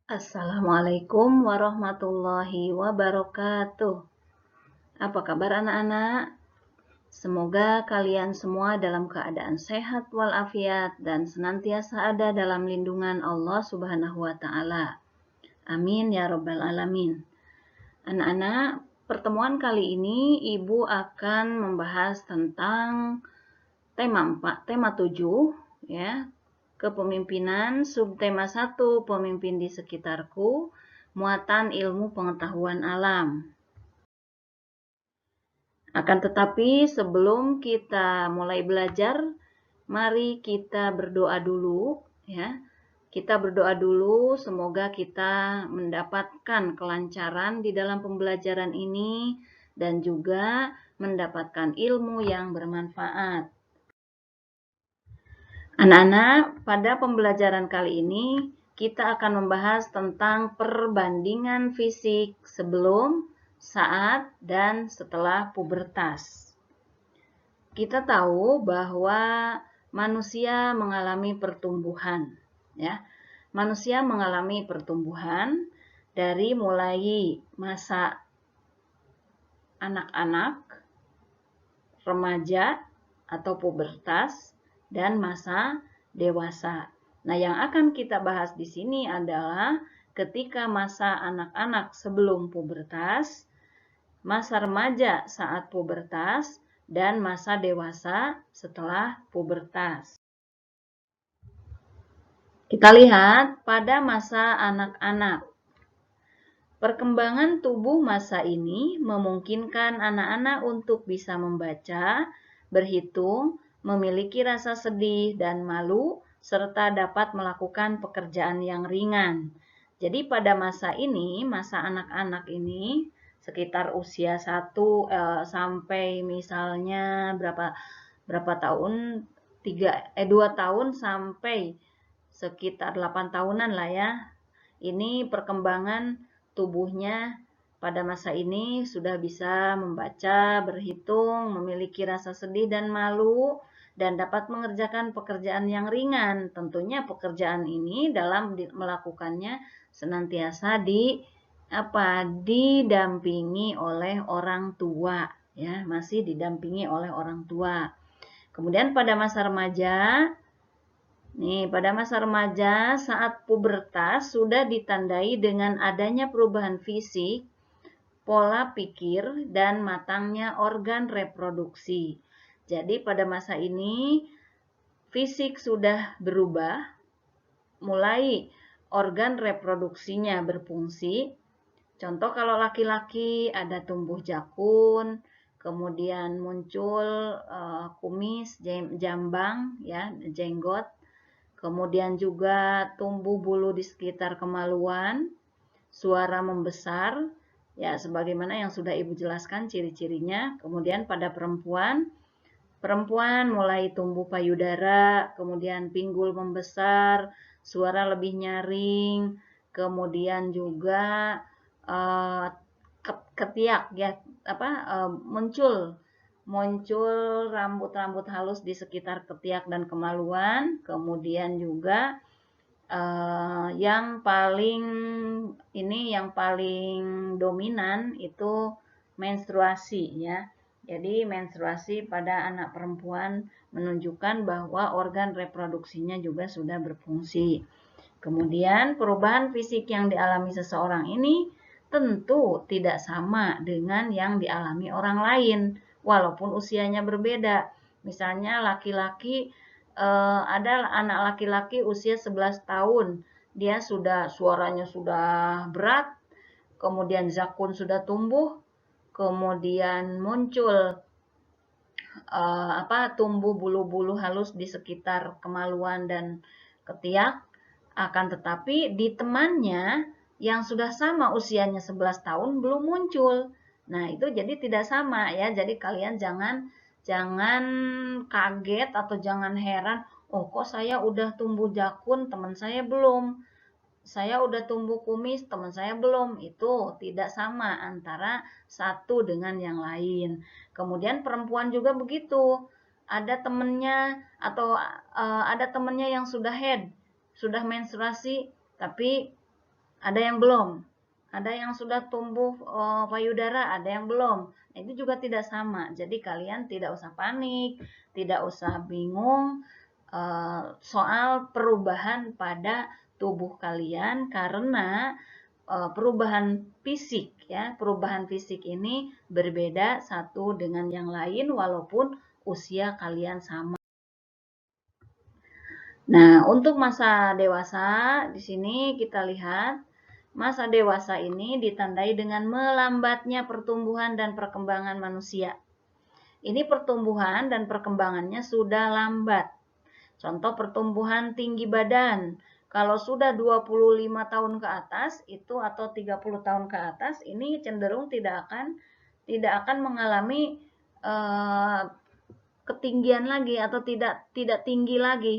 Assalamualaikum warahmatullahi wabarakatuh. Apa kabar anak-anak? Semoga kalian semua dalam keadaan sehat walafiat dan senantiasa ada dalam lindungan Allah Subhanahu wa taala. Amin ya rabbal alamin. Anak-anak, pertemuan kali ini Ibu akan membahas tentang tema 7 ya. Kepemimpinan, subtema 1, pemimpin di sekitarku, muatan ilmu pengetahuan alam. Akan tetapi sebelum kita mulai belajar, mari kita berdoa dulu ya. Kita berdoa dulu, semoga kita mendapatkan kelancaran di dalam pembelajaran ini dan juga mendapatkan ilmu yang bermanfaat. Anak-anak, pada pembelajaran kali ini kita akan membahas tentang perbandingan fisik sebelum, saat, dan setelah pubertas. Kita tahu bahwa manusia mengalami pertumbuhan, ya. Manusia mengalami pertumbuhan dari mulai masa anak-anak, remaja atau pubertas, dan masa dewasa. Nah, yang akan kita bahas di sini adalah ketika masa anak-anak sebelum pubertas, masa remaja saat pubertas, dan masa dewasa setelah pubertas. Kita lihat pada masa anak-anak. Perkembangan tubuh masa ini memungkinkan anak-anak untuk bisa membaca, berhitung, memiliki rasa sedih dan malu, serta dapat melakukan pekerjaan yang ringan. Jadi pada masa ini, masa anak-anak ini, sekitar usia 1 sampai misalnya berapa tahun, 2 tahun sampai sekitar 8 tahunan lah ya. Ini perkembangan tubuhnya pada masa ini sudah bisa membaca, berhitung, memiliki rasa sedih dan malu, dan dapat mengerjakan pekerjaan yang ringan. Tentunya pekerjaan ini dalam melakukannya senantiasa didampingi oleh orang tua, ya, masih didampingi oleh orang tua. Kemudian pada masa remaja, pada masa remaja saat pubertas sudah ditandai dengan adanya perubahan fisik, pola pikir, dan matangnya organ reproduksi. Jadi pada masa ini fisik sudah berubah, mulai organ reproduksinya berfungsi. Contoh kalau laki-laki ada tumbuh jakun, kemudian muncul kumis, jambang, ya, jenggot. Kemudian juga tumbuh bulu di sekitar kemaluan, suara membesar, ya sebagaimana yang sudah Ibu jelaskan ciri-cirinya. Kemudian pada perempuan mulai tumbuh payudara, kemudian pinggul membesar, suara lebih nyaring, kemudian juga ketiak ya, muncul rambut-rambut halus di sekitar ketiak dan kemaluan. Kemudian juga yang paling dominan itu menstruasi ya. Jadi menstruasi pada anak perempuan menunjukkan bahwa organ reproduksinya juga sudah berfungsi. Kemudian perubahan fisik yang dialami seseorang ini tentu tidak sama dengan yang dialami orang lain, walaupun usianya berbeda. Misalnya laki-laki, ada anak laki-laki usia 11 tahun, dia suaranya sudah berat, kemudian zakun sudah tumbuh, kemudian muncul tumbuh bulu-bulu halus di sekitar kemaluan dan ketiak. Akan tetapi di temannya yang sudah sama usianya 11 tahun belum muncul. Nah, itu jadi tidak sama ya. Jadi kalian jangan kaget atau jangan heran, oh kok saya udah tumbuh jakun, teman saya belum. Saya udah tumbuh kumis, teman saya belum. Itu tidak sama antara satu dengan yang lain. Kemudian perempuan juga begitu. Ada temennya atau ada temennya yang sudah head, sudah menstruasi, tapi ada yang belum. Ada yang sudah tumbuh payudara, ada yang belum. Nah, itu juga tidak sama. Jadi kalian tidak usah panik, tidak usah bingung soal perubahan pada tubuh kalian, karena perubahan fisik ya, perubahan fisik ini berbeda satu dengan yang lain walaupun usia kalian sama. Nah, untuk masa dewasa di sini kita lihat masa dewasa ini ditandai dengan melambatnya pertumbuhan dan perkembangan manusia. Ini pertumbuhan dan perkembangannya sudah lambat. Contoh pertumbuhan tinggi badan. Kalau sudah 25 tahun ke atas itu atau 30 tahun ke atas ini cenderung tidak akan mengalami ketinggian lagi atau tidak tinggi lagi.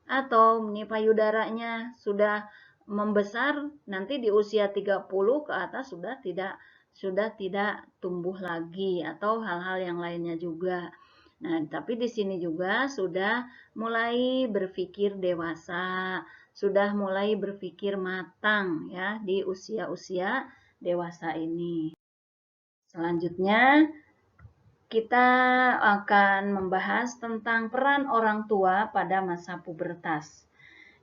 Atau payudaranya sudah membesar, nanti di usia 30 ke atas sudah tidak tumbuh lagi atau hal-hal yang lainnya juga. Nah, tapi di sini juga sudah mulai berpikir dewasa, sudah mulai berpikir matang ya di usia-usia dewasa ini. Selanjutnya kita akan membahas tentang peran orang tua pada masa pubertas.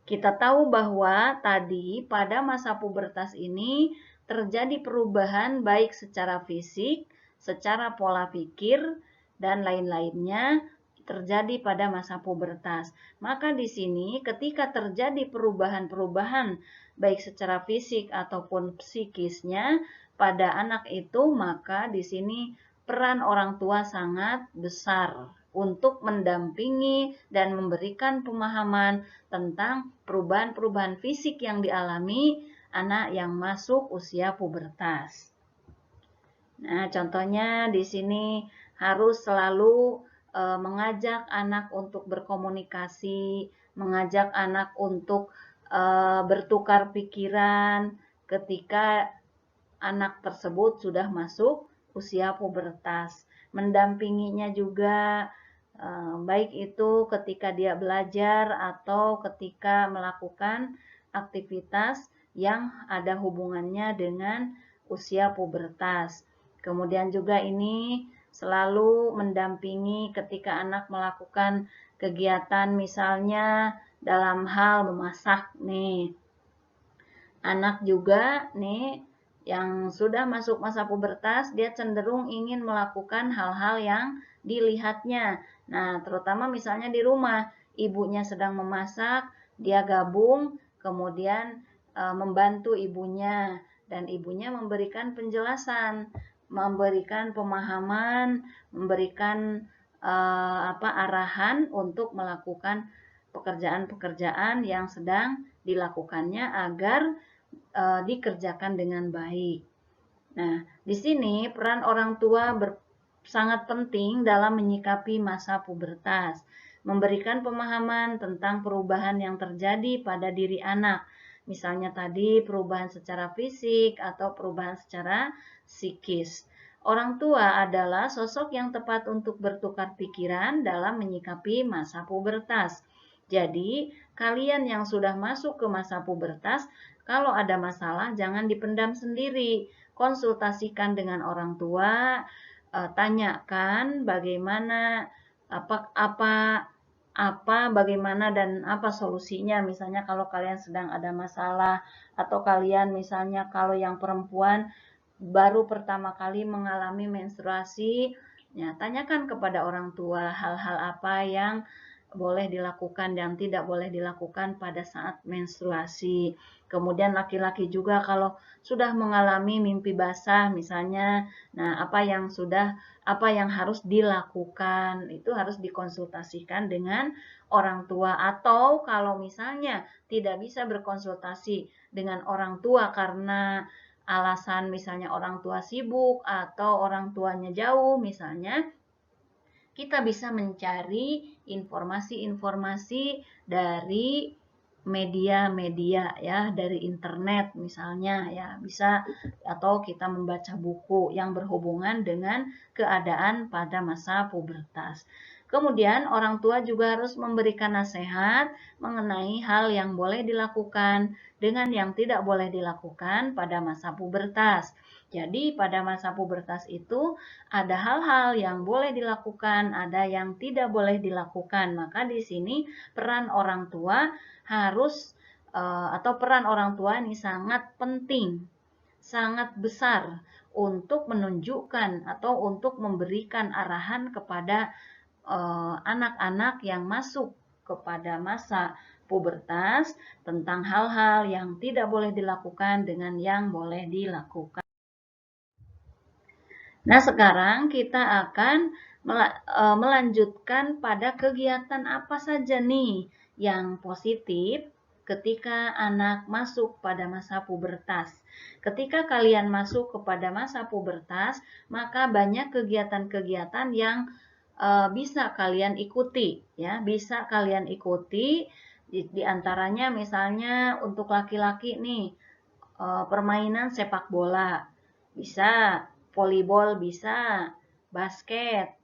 Kita tahu bahwa tadi pada masa pubertas ini terjadi perubahan baik secara fisik, secara pola pikir, dan lain-lainnya terjadi pada masa pubertas. Maka di sini ketika terjadi perubahan-perubahan baik secara fisik ataupun psikisnya pada anak itu, maka di sini peran orang tua sangat besar untuk mendampingi dan memberikan pemahaman tentang perubahan-perubahan fisik yang dialami anak yang masuk usia pubertas. Nah, contohnya di sini harus selalu mengajak anak untuk berkomunikasi, mengajak anak untuk bertukar pikiran ketika anak tersebut sudah masuk usia pubertas. Mendampinginya juga baik itu ketika dia belajar atau ketika melakukan aktivitas yang ada hubungannya dengan usia pubertas. Kemudian juga ini selalu mendampingi ketika anak melakukan kegiatan misalnya dalam hal memasak nih. Anak juga nih yang sudah masuk masa pubertas, dia cenderung ingin melakukan hal-hal yang dilihatnya. Nah, terutama misalnya di rumah, ibunya sedang memasak, dia gabung, kemudian membantu ibunya, dan ibunya memberikan penjelasan, memberikan pemahaman, memberikan arahan untuk melakukan pekerjaan-pekerjaan yang sedang dilakukannya agar dikerjakan dengan baik. Nah, di sini peran orang tua sangat penting dalam menyikapi masa pubertas, memberikan pemahaman tentang perubahan yang terjadi pada diri anak. Misalnya tadi perubahan secara fisik atau perubahan secara psikis. Orang tua adalah sosok yang tepat untuk bertukar pikiran dalam menyikapi masa pubertas. Jadi, kalian yang sudah masuk ke masa pubertas, kalau ada masalah jangan dipendam sendiri, konsultasikan dengan orang tua, tanyakan bagaimana bagaimana dan apa solusinya. Misalnya kalau kalian sedang ada masalah atau kalian misalnya kalau yang perempuan baru pertama kali mengalami menstruasi, ya tanyakan kepada orang tua hal-hal apa yang boleh dilakukan dan tidak boleh dilakukan pada saat menstruasi. Kemudian laki-laki juga kalau sudah mengalami mimpi basah misalnya, nah apa yang harus dilakukan itu harus dikonsultasikan dengan orang tua, atau kalau misalnya tidak bisa berkonsultasi dengan orang tua karena alasan misalnya orang tua sibuk atau orang tuanya jauh misalnya, kita bisa mencari informasi-informasi dari media-media ya, dari internet misalnya ya, bisa, atau kita membaca buku yang berhubungan dengan keadaan pada masa pubertas. Kemudian orang tua juga harus memberikan nasihat mengenai hal yang boleh dilakukan dengan yang tidak boleh dilakukan pada masa pubertas. Jadi pada masa pubertas itu ada hal-hal yang boleh dilakukan, ada yang tidak boleh dilakukan. Maka di sini peran orang tua harus atau peran orang tua ini sangat penting, sangat besar untuk menunjukkan atau untuk memberikan arahan kepada anak-anak yang masuk kepada masa pubertas tentang hal-hal yang tidak boleh dilakukan dengan yang boleh dilakukan. Nah, sekarang kita akan melanjutkan pada kegiatan apa saja nih yang positif ketika anak masuk pada masa pubertas. Ketika kalian masuk kepada masa pubertas, maka banyak kegiatan-kegiatan yang bisa kalian ikuti, ya, bisa kalian ikuti. Di antaranya misalnya untuk laki-laki nih, permainan sepak bola, bisa, volleyball bisa, basket,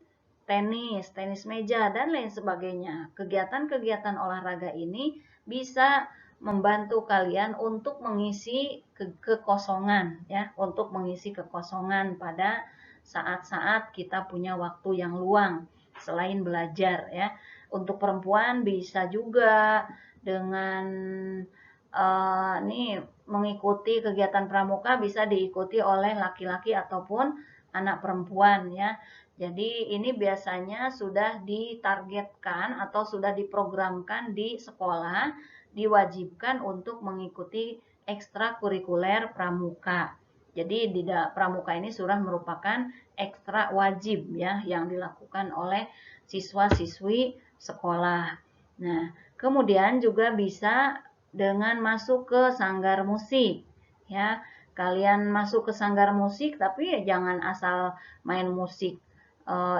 tenis meja, dan lain sebagainya. Kegiatan-kegiatan olahraga ini bisa membantu kalian untuk mengisi kekosongan, ya, untuk mengisi kekosongan pada saat-saat kita punya waktu yang luang selain belajar, ya. Untuk perempuan bisa juga dengan nih mengikuti kegiatan pramuka bisa diikuti oleh laki-laki ataupun anak perempuan, ya. Jadi ini biasanya sudah ditargetkan atau sudah diprogramkan di sekolah, diwajibkan untuk mengikuti ekstrakurikuler pramuka. Jadi di pramuka ini sudah merupakan ekstra wajib, ya, yang dilakukan oleh siswa-siswi sekolah. Nah, kemudian juga bisa dengan masuk ke sanggar musik, ya. Kalian masuk ke sanggar musik tapi ya jangan asal main musik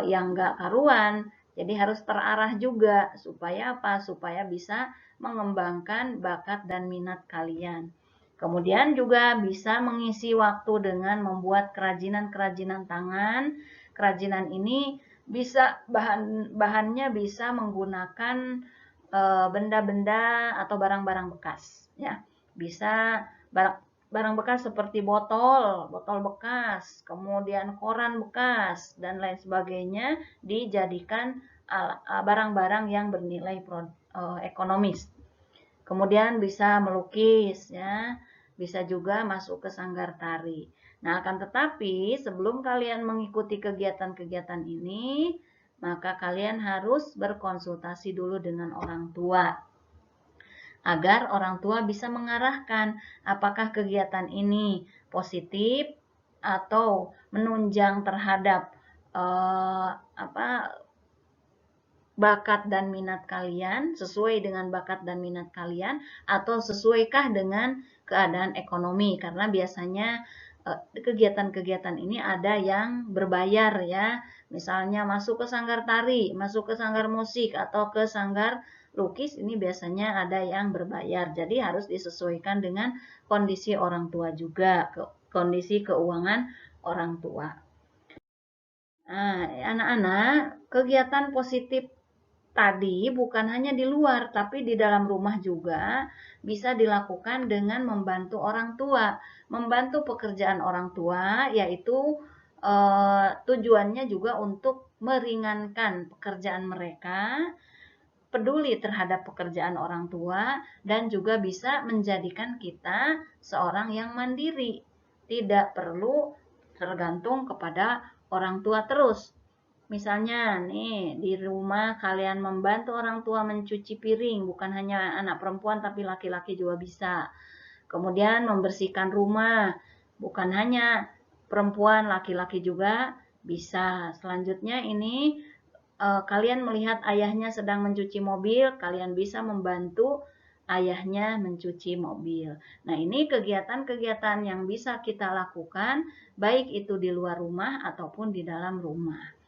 yang enggak karuan. Jadi harus terarah juga supaya apa? Supaya bisa mengembangkan bakat dan minat kalian. Kemudian juga bisa mengisi waktu dengan membuat kerajinan-kerajinan tangan. Kerajinan ini bisa bahannya bisa menggunakan benda-benda atau barang-barang bekas, ya. Bisa barang bekas seperti botol bekas, kemudian koran bekas dan lain sebagainya dijadikan barang-barang yang bernilai ekonomis. Kemudian bisa melukis, ya. Bisa juga masuk ke sanggar tari. Nah, akan tetapi sebelum kalian mengikuti kegiatan-kegiatan ini, maka kalian harus berkonsultasi dulu dengan orang tua agar orang tua bisa mengarahkan apakah kegiatan ini positif atau menunjang terhadap bakat dan minat kalian, sesuai dengan bakat dan minat kalian, atau sesuaikah dengan keadaan ekonomi, karena biasanya kegiatan-kegiatan ini ada yang berbayar, ya. Misalnya masuk ke sanggar tari, masuk ke sanggar musik, atau ke sanggar lukis, ini biasanya ada yang berbayar. Jadi harus disesuaikan dengan kondisi orang tua juga, kondisi keuangan orang tua. Nah, anak-anak, kegiatan positif tadi bukan hanya di luar, tapi di dalam rumah juga bisa dilakukan dengan membantu orang tua. Membantu pekerjaan orang tua, yaitu tujuannya juga untuk meringankan pekerjaan mereka, peduli terhadap pekerjaan orang tua, dan juga bisa menjadikan kita seorang yang mandiri. Tidak perlu tergantung kepada orang tua terus. Misalnya nih di rumah kalian membantu orang tua mencuci piring, bukan hanya anak perempuan tapi laki-laki juga bisa. Kemudian membersihkan rumah, bukan hanya perempuan, laki-laki juga bisa. Selanjutnya ini kalian melihat ayahnya sedang mencuci mobil, kalian bisa membantu ayahnya mencuci mobil. Nah, ini kegiatan-kegiatan yang bisa kita lakukan, baik itu di luar rumah ataupun di dalam rumah.